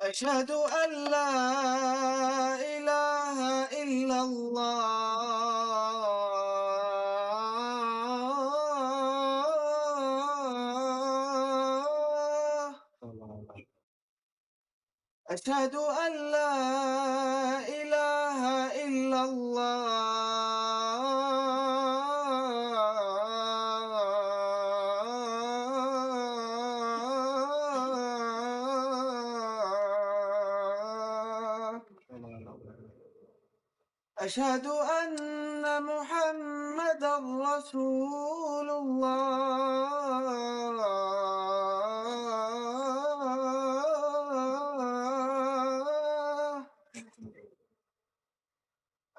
أشهد أن لا إله إلا الله أشهد أن لا إله إلا الله أشهد أن محمدا رسول الله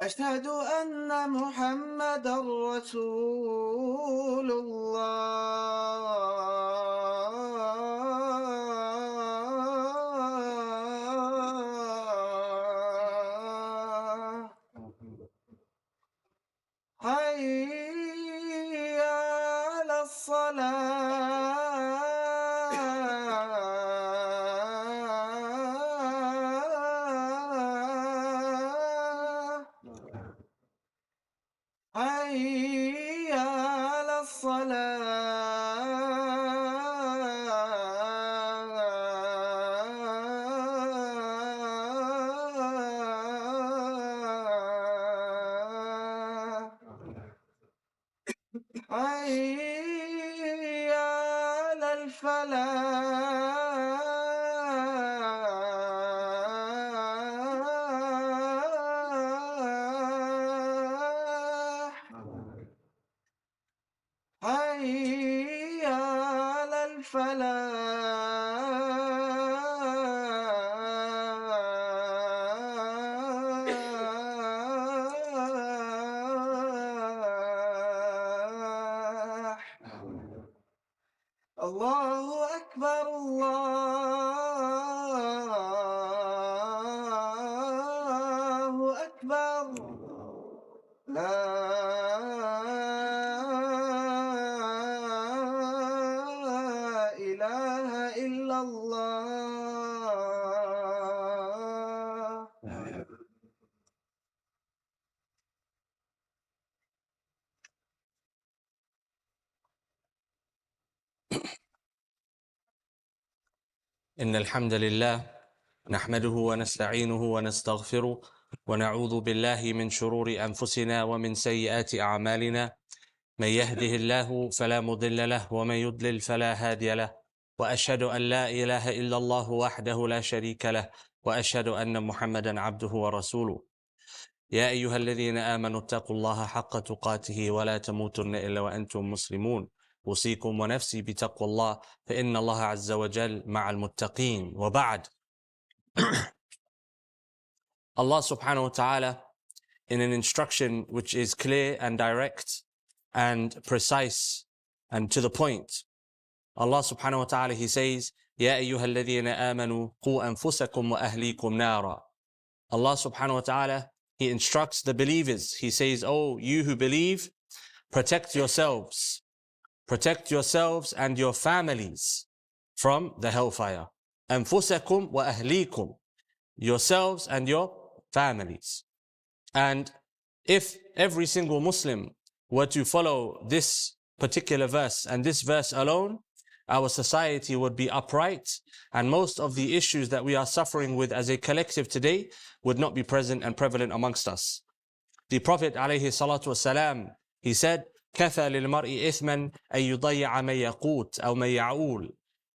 أشهد أن محمدا رسول الله حي على الصلاة حي على الصلاة حي على الفلاح حي على الفلاح الله أكبر الله أكبر لا إله إلا الله إن الحمد لله نحمده ونستعينه ونستغفره ونعوذ بالله من شرور أنفسنا ومن سيئات أعمالنا من يهده الله فلا مضل له ومن يضلل فلا هادي له وأشهد أن لا إله إلا الله وحده لا شريك له وأشهد أن محمدا عبده ورسوله يا أيها الذين آمنوا اتقوا الله حق تقاته ولا تموتن إلا وأنتم مسلمون أوصيكم ونفسي بتقوى الله فإن الله عز وجل مع المتقين وبعد. Allah subhanahu wa ta'ala, in an instruction which is clear and direct and precise and to the point, Allah subhanahu wa ta'ala, He says, يَا أَيُّهَا الَّذِينَ آمَنُوا قُوا أَنفُسَكُمْ وَأَهْلِيكُمْ نَارًا. Allah subhanahu wa ta'ala, He instructs the believers. He says, oh, you who believe, protect yourselves and your families from the hellfire. أَنفُسَكُمْ وَأَهْلِيكُمْ, yourselves and your families. And if every single Muslim were to follow this particular verse and this verse alone, our society would be upright, and most of the issues that we are suffering with as a collective today would not be present and prevalent amongst us. The Prophet ﷺ, he said, كَفَى لِلْمَرْءِ إِثْمًا أَن يُضَيَّعَ مَن يَقُوتُ أَوْ مَن يَعُولُ.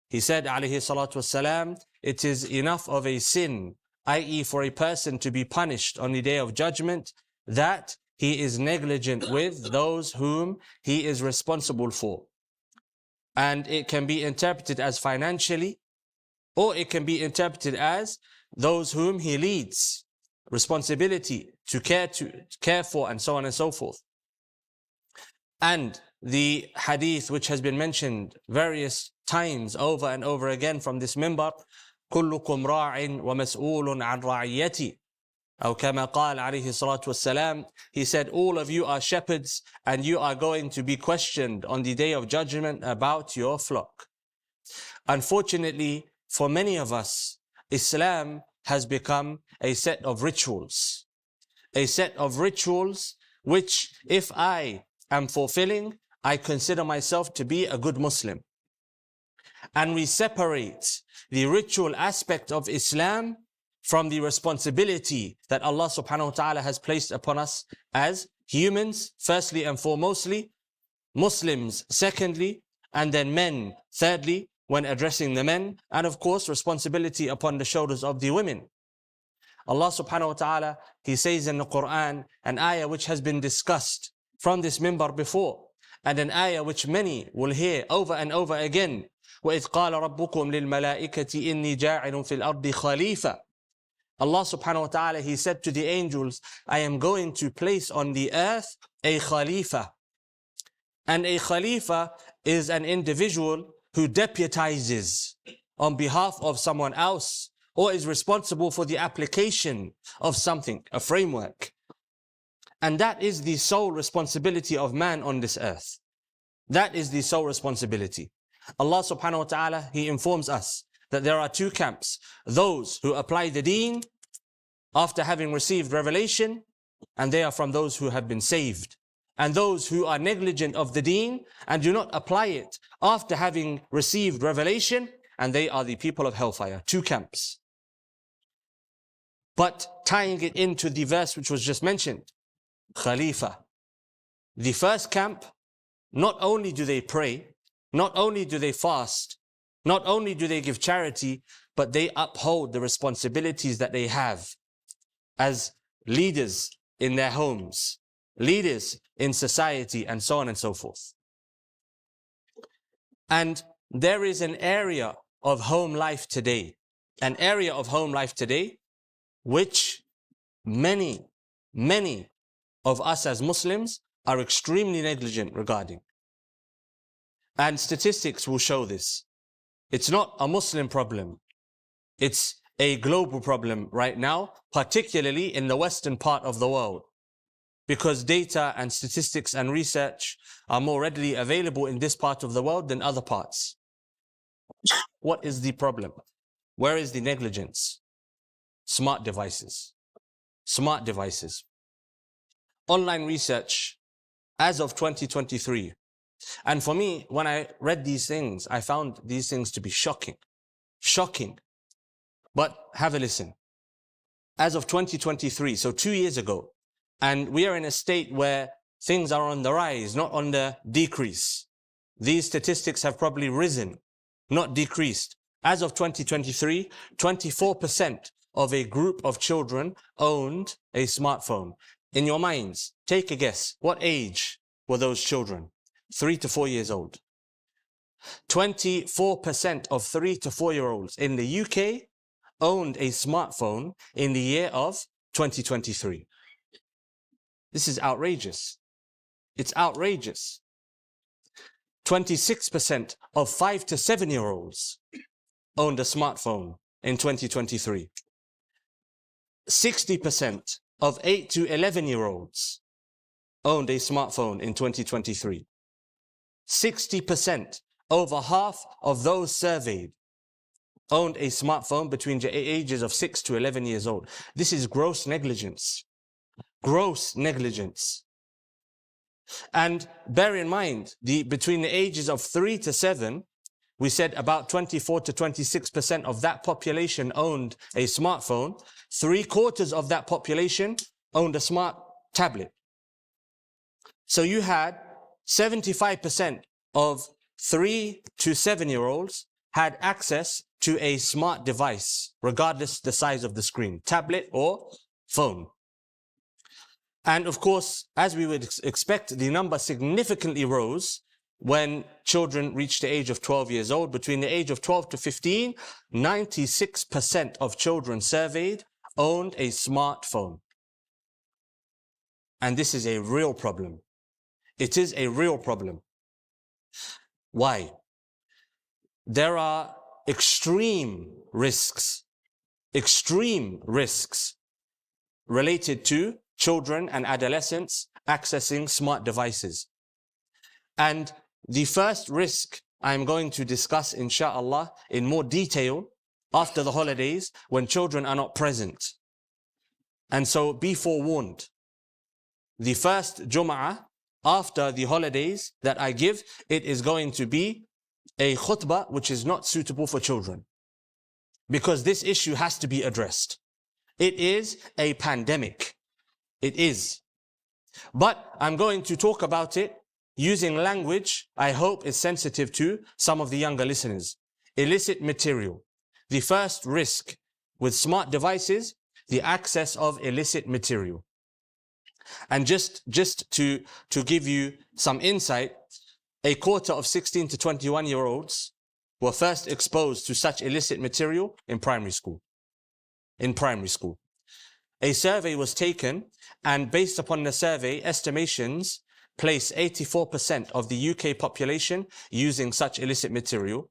He said, ﷺ, it is enough of a sin, i.e. for a person to be punished on the Day of Judgment, that he is negligent with those whom he is responsible for. And it can be interpreted as financially, or it can be interpreted as those whom he leads, responsibility to care for, and so on and so forth. And the hadith which has been mentioned various times over and over again from this minbar, كلكم راع ومسؤول عن رعيتي, أو كما قال عليه الصلاة والسلام, he said, all of you are shepherds and you are going to be questioned on the Day of Judgment about your flock. Unfortunately, for many of us, Islam has become a set of rituals. A set of rituals which, if I am fulfilling, I consider myself to be a good Muslim. And we separate the ritual aspect of Islam from the responsibility that Allah subhanahu wa ta'ala has placed upon us as humans, firstly and foremostly, Muslims secondly, and then men thirdly, when addressing the men, and of course responsibility upon the shoulders of the women. Allah subhanahu wa ta'ala, He says in the Quran, an ayah which has been discussed from this minbar before, and an ayah which many will hear over and over again. وَإِذْ قَالَ رَبُّكُمْ لِلْمَلَائِكَةِ إِنِّي جَاعِلٌ فِي الْأَرْضِ خَلِيفَةً. Allah subhanahu wa ta'ala, He said to the angels, I am going to place on the earth a Khalifa. And a Khalifa is an individual who deputizes on behalf of someone else, or is responsible for the application of something, a framework. And that is the sole responsibility of man on this earth. That is the sole responsibility. Allah subhanahu wa ta'ala, He informs us that there are two camps. Those who apply the deen after having received revelation, and they are from those who have been saved. And those who are negligent of the deen and do not apply it after having received revelation, and they are the people of hellfire. Two camps. But tying it into the verse which was just mentioned, Khalifa. The first camp, not only do they pray, not only do they fast, not only do they give charity, but they uphold the responsibilities that they have as leaders in their homes, leaders in society, and so on and so forth. And there is an area of home life today, which many of us as Muslims are extremely negligent regarding. And statistics will show this. It's not a Muslim problem. It's a global problem right now, particularly in the western part of the world, because data and statistics and research are more readily available in this part of the world than other parts. What is the problem? Where is the negligence? Smart devices. Smart devices. Online research as of 2023. And for me, when I read these things, I found these things to be shocking. Shocking. But have a listen. As of 2023, so 2 years ago, and we are in a state where things are on the rise, not on the decrease. These statistics have probably risen, not decreased. As of 2023, 24% of a group of children owned a smartphone. In your minds, take a guess. What age were those children? 3 to 4 years old. 24% of 3 to 4-year-olds in the UK owned a smartphone in the year of 2023. This is outrageous. It's outrageous. 26% of 5 to 7-year-olds owned a smartphone in 2023. 60% of 8 to 11-year-olds owned a smartphone in 2023. 60%, over half of those surveyed, owned a smartphone between the ages of 6 to 11 years old. This is gross negligence. Gross negligence. And bear in mind, between the ages of 3 to 7, we said about 24 to 26% of that population owned a smartphone. 3/4 of that population owned a smart tablet. So you had 75% of 3 to 7-year-olds had access to a smart device, regardless the size of the screen, tablet or phone. And of course, as we would expect, the number significantly rose when children reached the age of 12 years old. Between the age of 12 to 15, 96% of children surveyed owned a smartphone. And this is a real problem. It is a real problem. Why? There are extreme risks related to children and adolescents accessing smart devices. And the first risk I'm going to discuss, inshallah, in more detail after the holidays when children are not present. And so be forewarned. The first Jum'ah after the holidays that I give, it is going to be a khutbah which is not suitable for children. Because this issue has to be addressed. It is a pandemic. It is. But I'm going to talk about it using language I hope is sensitive to some of the younger listeners. Illicit material. The first risk with smart devices, the access of illicit material. And just to give you some insight, a quarter of 16 to 21-year-olds were first exposed to such illicit material in primary school. In primary school. A survey was taken, and based upon the survey, estimations place 84% of the UK population using such illicit material,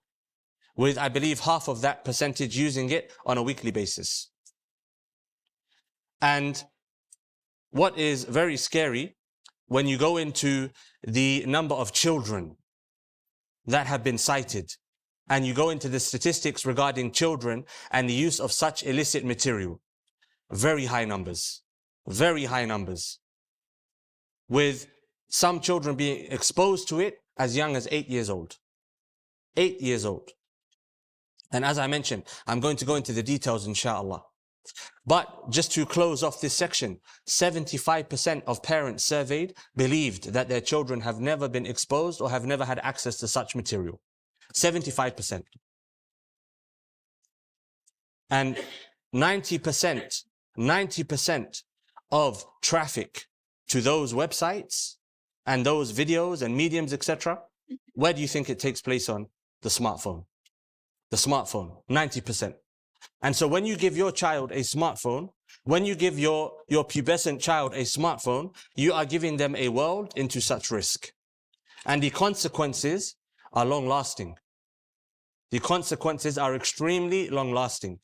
with, I believe, half of that percentage using it on a weekly basis. And what is very scary, when you go into the number of children that have been cited, and you go into the statistics regarding children and the use of such illicit material, very high numbers, with some children being exposed to it as young as 8 years old. 8 years old. And as I mentioned, I'm going to go into the details, inshallah. But just to close off this section, 75% of parents surveyed believed that their children have never been exposed or have never had access to such material. 75%. And 90% of traffic to those websites and those videos and mediums, etc., where do you think it takes place on? The smartphone. The smartphone, 90%. And so when you give your child a smartphone, when you give your pubescent child a smartphone, you are giving them a world into such risk. And the consequences are long-lasting. The consequences are extremely long-lasting.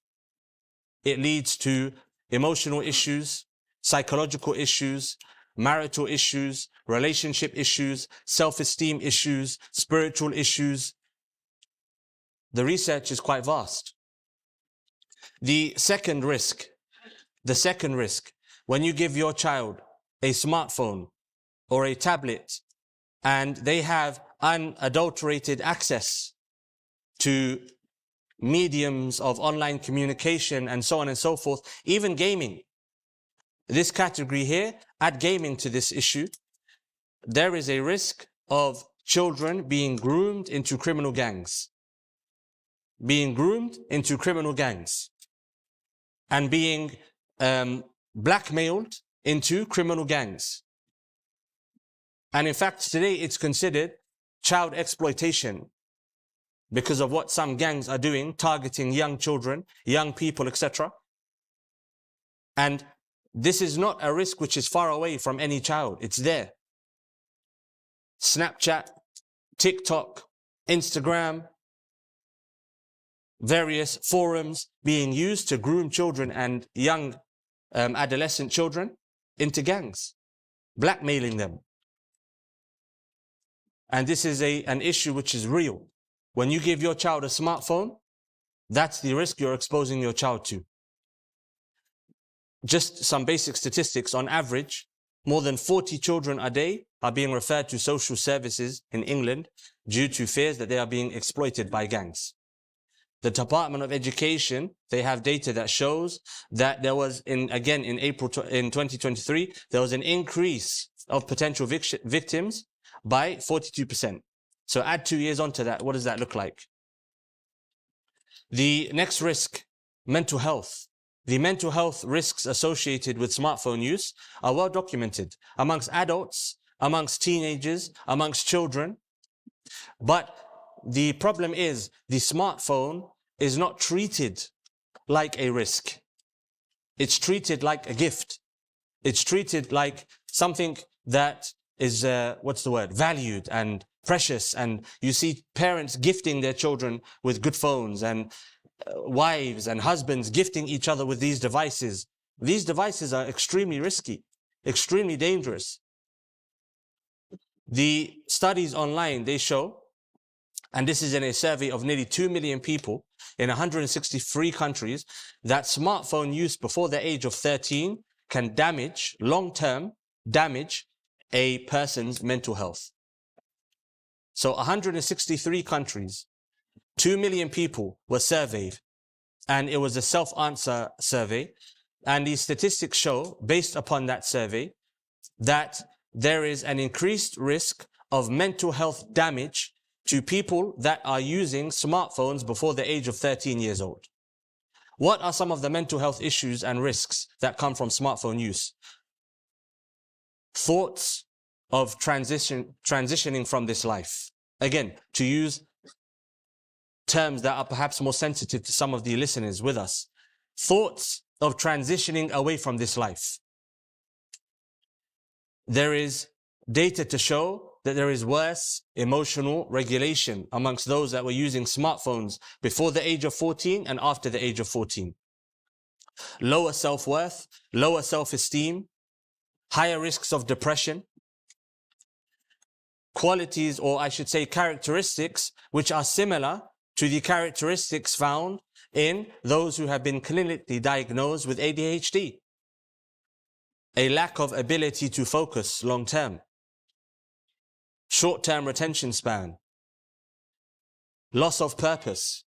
It leads to emotional issues, psychological issues, marital issues, relationship issues, self-esteem issues, spiritual issues. The research is quite vast. The second risk, when you give your child a smartphone or a tablet and they have unadulterated access to mediums of online communication and so on and so forth, even gaming. This category here, add gaming to this issue, there is a risk of children being groomed into criminal gangs. Being groomed into criminal gangs. And being blackmailed into criminal gangs. And in fact, today it's considered child exploitation because of what some gangs are doing, targeting young children, young people, etc. And this is not a risk which is far away from any child. It's there. Snapchat, TikTok, Instagram, various forums being used to groom children and young adolescent children into gangs, blackmailing them. And this is an issue which is real. When you give your child a smartphone, that's the risk you're exposing your child to. Just some basic statistics. On average, more than 40 children a day are being referred to social services in England due to fears that they are being exploited by gangs. The Department of Education, they have data that shows that there was, in April in 2023, there was an increase of potential victims by 42%. So add 2 years onto that, what does that look like? The next risk, mental health. The mental health risks associated with smartphone use are well documented amongst adults, amongst teenagers, amongst children. But the problem is the smartphone is not treated like a risk. It's treated like a gift. It's treated like something that is, valued and precious. And you see parents gifting their children with good phones and wives and husbands gifting each other with these devices. These devices are extremely risky, extremely dangerous. The studies online, they show and this is in a survey of nearly 2 million people in 163 countries, that smartphone use before the age of 13 can damage, long-term damage, a person's mental health. So 163 countries, 2 million people were surveyed, and it was a self-answer survey. And these statistics show, based upon that survey, that there is an increased risk of mental health damage to people that are using smartphones before the age of 13 years old. What are some of the mental health issues and risks that come from smartphone use? Thoughts of transitioning from this life. Again, to use terms that are perhaps more sensitive to some of the listeners with us. Thoughts of transitioning away from this life. There is data to show that there is worse emotional regulation amongst those that were using smartphones before the age of 14 and after the age of 14. Lower self-worth, lower self-esteem, higher risks of depression, qualities, or I should say characteristics, which are similar to the characteristics found in those who have been clinically diagnosed with ADHD. A lack of ability to focus long-term, short-term retention span, loss of purpose,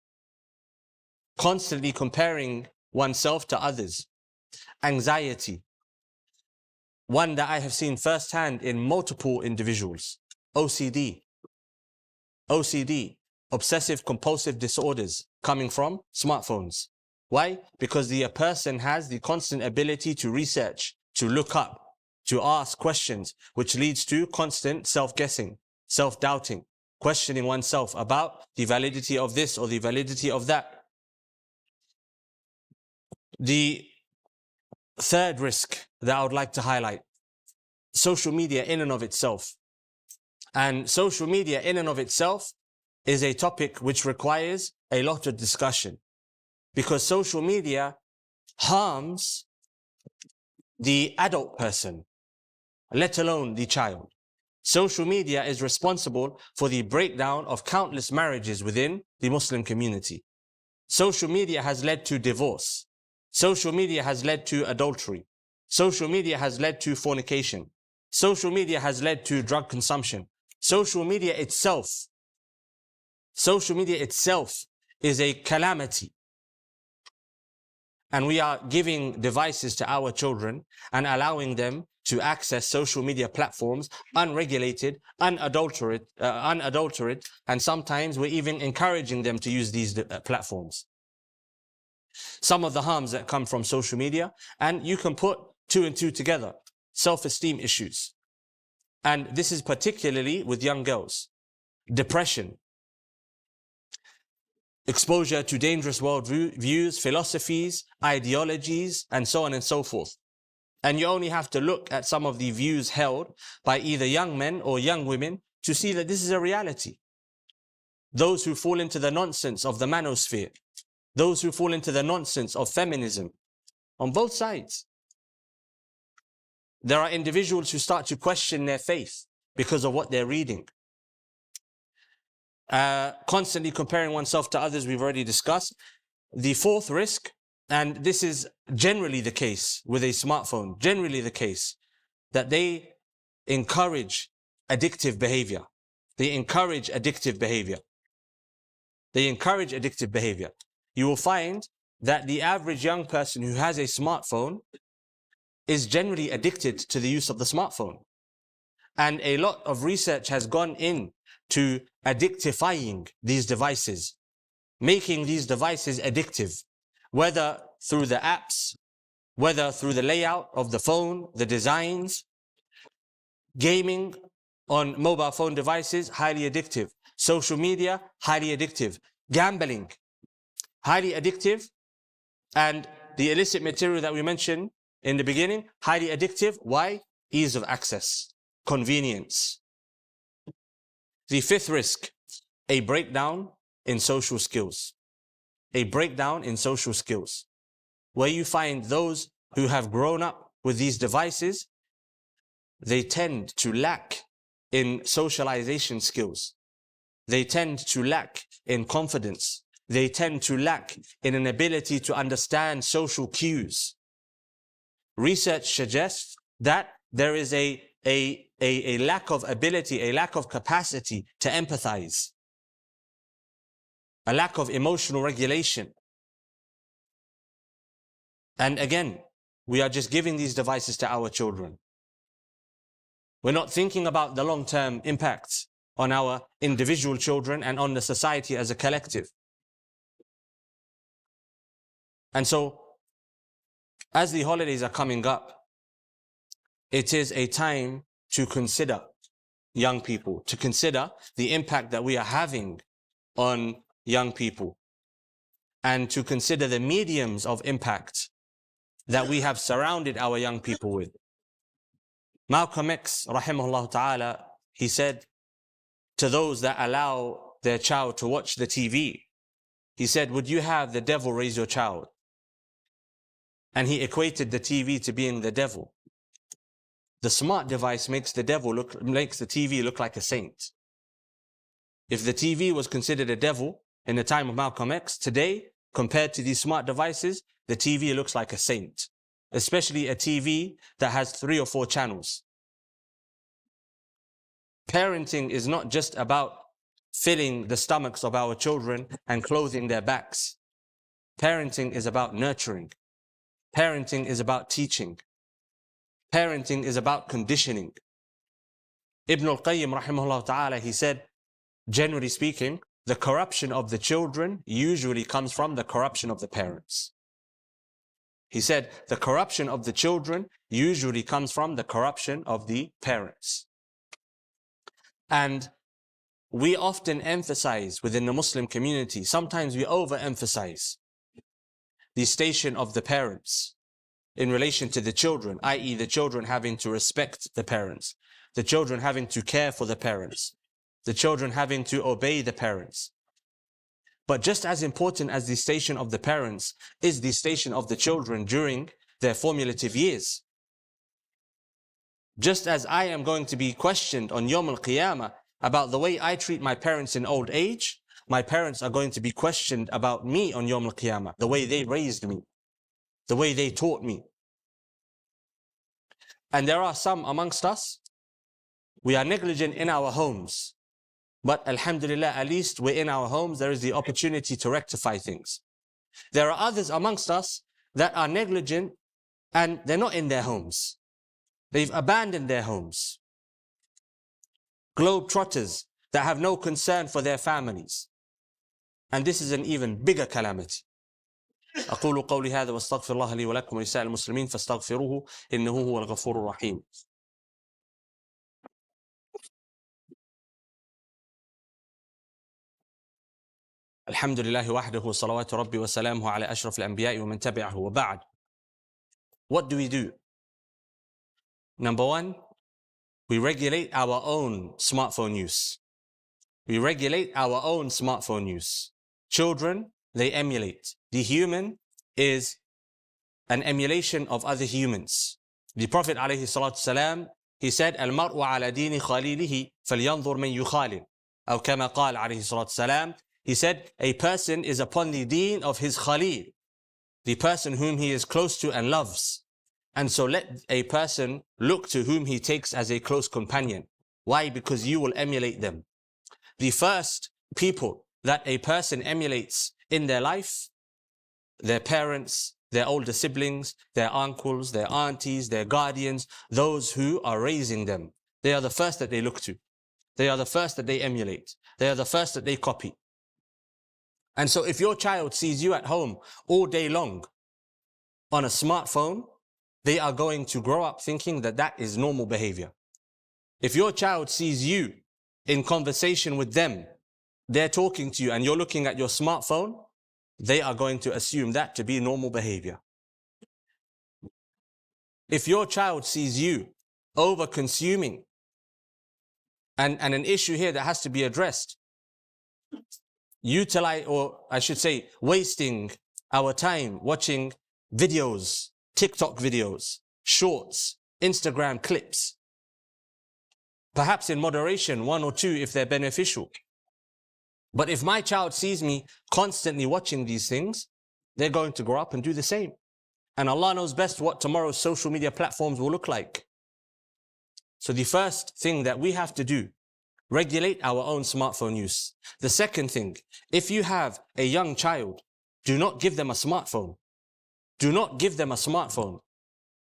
constantly comparing oneself to others, anxiety, one that I have seen firsthand in multiple individuals, OCD, obsessive compulsive disorders coming from smartphones. Why? Because the person has the constant ability to research, to look up, to ask questions, which leads to constant self-guessing, self-doubting, questioning oneself about the validity of this or the validity of that. The third risk that I would like to highlight, social media in and of itself. And social media in and of itself is a topic which requires a lot of discussion, because social media harms the adult person, let alone the child. Social media is responsible for the breakdown of countless marriages within the Muslim community. Social media has led to divorce. Social media has led to adultery. Social media has led to fornication. Social media has led to drug consumption. Social media itself is a calamity. And we are giving devices to our children and allowing them to access social media platforms unregulated, unadulterated, and sometimes we're even encouraging them to use these platforms. Some of the harms that come from social media, and you can put two and two together, self-esteem issues. And this is particularly with young girls. Depression, exposure to dangerous world views, philosophies, ideologies, and so on and so forth. And you only have to look at some of the views held by either young men or young women to see that this is a reality. Those who fall into the nonsense of the manosphere, those who fall into the nonsense of feminism, on both sides. There are individuals who start to question their faith because of what they're reading. Constantly comparing oneself to others, we've already discussed. The fourth risk, and this is generally the case with a smartphone, generally the case, that they encourage addictive behavior. They encourage addictive behavior. You will find that the average young person who has a smartphone is generally addicted to the use of the smartphone. And a lot of research has gone in to addictifying these devices, making these devices addictive, whether through the apps, whether through the layout of the phone, the designs. Gaming on mobile phone devices, highly addictive. Social media, highly addictive. Gambling, highly addictive. And the illicit material that we mentioned in the beginning, highly addictive. Why? Ease of access, convenience. The fifth risk, a breakdown in social skills. A breakdown in social skills, where you find those who have grown up with these devices, they tend to lack in socialization skills. they tend to lack in confidence. They tend to lack in an ability to understand social cues. Research suggests that there is a lack of ability, a lack of capacity to empathize, a lack of emotional regulation. And again, we are just giving these devices to our children. We're not thinking about the long-term impacts on our individual children and on the society as a collective. And so, as the holidays are coming up, it is a time to consider young people, to consider the impact that we are having on young people, and to consider the mediums of impact that we have surrounded our young people with. Malcolm X, rahimahullah ta'ala, he said to those that allow their child to watch the TV, he said, would you have the devil raise your child? And he equated the TV to being the devil. The smart device makes the TV look like a saint. If the TV was considered a devil in the time of Malcolm X, today, compared to these smart devices, the TV looks like a saint, especially a TV that has 3 or 4 channels. Parenting is not just about filling the stomachs of our children and clothing their backs. Parenting is about nurturing. Parenting is about teaching. Parenting is about conditioning. Ibn al-Qayyim rahimahullah ta'ala, he said, generally speaking, the corruption of the children usually comes from the corruption of the parents. He said, the corruption of the children usually comes from the corruption of the parents. And we often emphasize within the Muslim community, sometimes we overemphasize the station of the parents in relation to the children, i.e. the children having to respect the parents, the children having to care for the parents, the children having to obey the parents. But just as important as the station of the parents is the station of the children during their formative years. Just as I am going to be questioned on Yawm al-Qiyamah about the way I treat my parents in old age, my parents are going to be questioned about me on Yawm al-Qiyamah, the way they raised me, the way they taught me. And there are some amongst us, we are negligent in our homes. But alhamdulillah, at least we're in our homes, there is the opportunity to rectify things. There are others amongst us that are negligent and they're not in their homes. They've abandoned their homes. Globetrotters that have no concern for their families. And this is an even bigger calamity. أقول قولي هذا واستغفر الله لي ولكم ولسائر المسلمين فاستغفروه إنه هو الغفور الرحيم. الحمد لله وحده صلوات ربي وسلامه على أشرف الأنبياء ومن تبعه وبعد. What do we do? Number one, we regulate our own smartphone use. We regulate our own smartphone use. Children, they emulate. The human is an emulation of other humans. The Prophet alayhi salatu salam, he said, "Al-mar'u ala dini khalilihi falyanzur man yukhalil." Or kama qala alayhi salatu salam, he said, a person is upon the deen of his khalil, the person whom he is close to and loves. And so let a person look to whom he takes as a close companion. Why? Because you will emulate them. The first people that a person emulates in their life, their parents, their older siblings, their uncles, their aunties, their guardians, those who are raising them. They are the first that they look to. They are the first that they emulate. They are the first that they copy. And so if your child sees you at home all day long on a smartphone, they are going to grow up thinking that that is normal behavior. If your child sees you in conversation with them, they're talking to you and you're looking at your smartphone, they are going to assume that to be normal behavior. If your child sees you over-consuming, and an issue here that has to be addressed, utilize, or I should say, wasting our time watching videos, TikTok videos, shorts, Instagram clips. Perhaps in moderation, 1 or 2 if they're beneficial. But if my child sees me constantly watching these things, they're going to grow up and do the same. And Allah knows best what tomorrow's social media platforms will look like. So the first thing that we have to do, regulate our own smartphone use. The second thing, if you have a young child, do not give them a smartphone. Do not give them a smartphone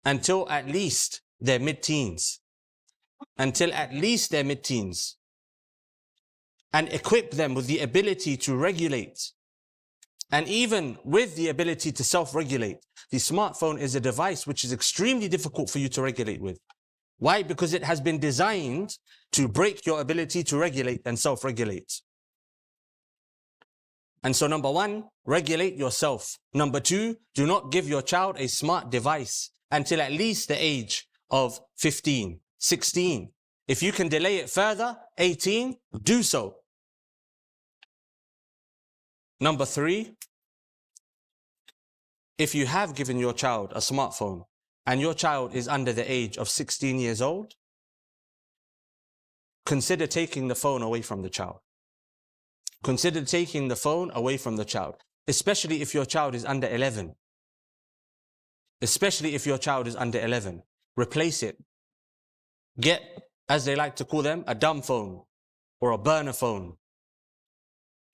until at least their mid-teens. Until at least their mid-teens. And equip them with the ability to regulate. And even with the ability to self-regulate, the smartphone is a device which is extremely difficult for you to regulate with. Why? Because it has been designed to break your ability to regulate and self-regulate. And so number one, regulate yourself. Number two, do not give your child a smart device until at least the age of 15, 16. If you can delay it further, 18, do so. Number three, if you have given your child a smartphone and your child is under the age of 16 years old, consider taking the phone away from the child. Consider taking the phone away from the child, especially if your child is under 11. Especially if your child is under 11. Replace it. Get, as they like to call them, a dumb phone or a burner phone.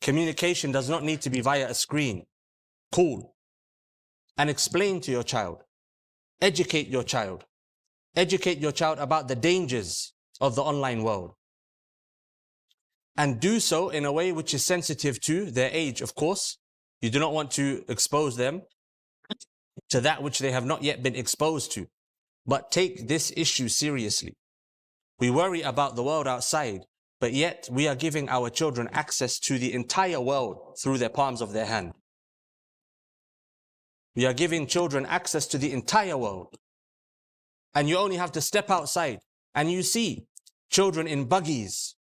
Communication does not need to be via a screen. Call and explain to your child. Educate your child. Educate your child about the dangers of the online world. And do so in a way which is sensitive to their age, of course. You do not want to expose them to that which they have not yet been exposed to. But take this issue seriously. We worry about the world outside, but yet we are giving our children access to the entire world through the palms of their hand. We are giving children access to the entire world. And you only have to step outside and you see children in buggies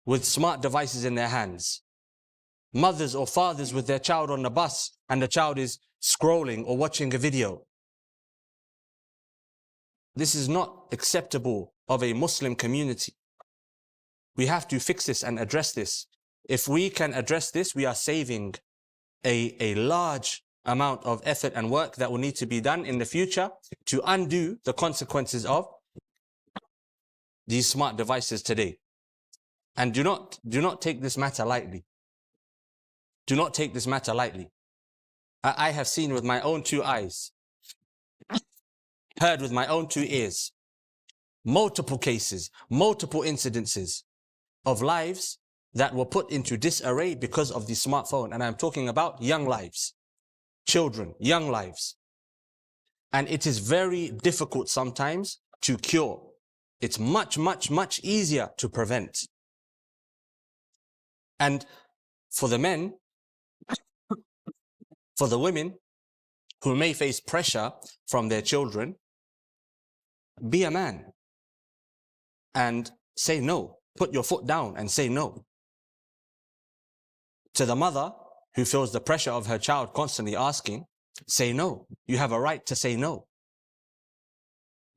with smart devices in their hands. Mothers or fathers with their child on the bus and the child is scrolling or watching a video. This is not acceptable of a Muslim community. We have to fix this and address this. If we can address this, we are saving a large amount of effort and work that will need to be done in the future to undo the consequences of these smart devices today. And do not take this matter lightly. Do not take this matter lightly. I have seen with my own two eyes, heard with my own two ears, multiple cases, multiple incidences of lives that were put into disarray because of the smartphone. And I'm talking about young lives, children, young lives. And it is very difficult sometimes to cure. It's much, much, much easier to prevent. And for the men, for the women who may face pressure from their children, be a man and say no. Put your foot down and say no. To the mother who feels the pressure of her child constantly asking, say no. You have a right to say no.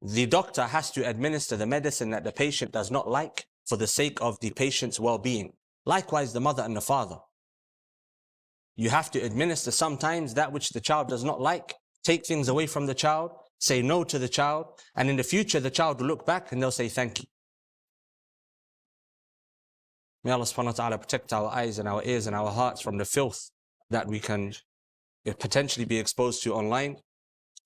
The doctor has to administer the medicine that the patient does not like for the sake of the patient's well-being. Likewise, the mother and the father. You have to administer sometimes that which the child does not like, take things away from the child, say no to the child, and in the future the child will look back and they'll say thank you. May Allah subhanahu wa ta'ala protect our eyes and our ears and our hearts from the filth that we can potentially be exposed to online.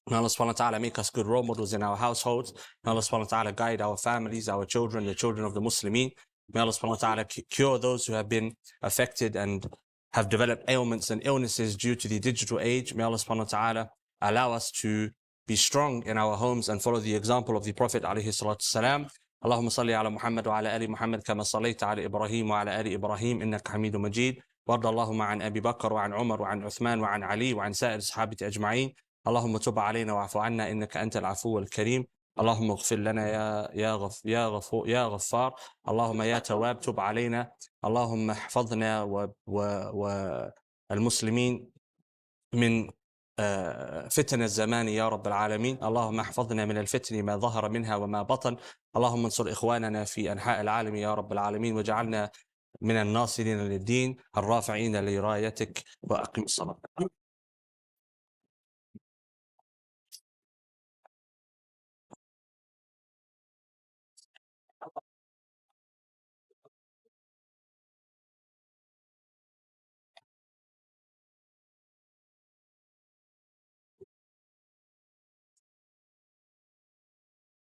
May Allah subhanahu wa ta'ala make us good role models in our households. May Allah subhanahu wa ta'ala guide our families, our children, the children of the Muslimin. May Allah subhanahu wa ta'ala cure those who have been affected and have developed ailments and illnesses due to the digital age. May Allah subhanahu wa ta'ala allow us to be strong in our homes and follow the example of the Prophet alayhi salatu salam. اللهم صل على محمد وعلى آل محمد كما صليت على إبراهيم وعلى آل إبراهيم إنك حميد مجيد وارض اللهم عن أبي بكر وعن عمر وعن عثمان وعن علي وعن سائر الصحابة أجمعين اللهم تب علينا واعف عنا إنك أنت العفو الكريم اللهم اغفر لنا يا غفار اللهم يا تواب تب علينا اللهم احفظنا والمسلمين من فتن الزمان يا رب العالمين اللهم احفظنا من الفتن ما ظهر منها وما بطن اللهم انصر إخواننا في أنحاء العالم يا رب العالمين واجعلنا من الناصرين للدين الرافعين لرايتك وأقم الصلاة.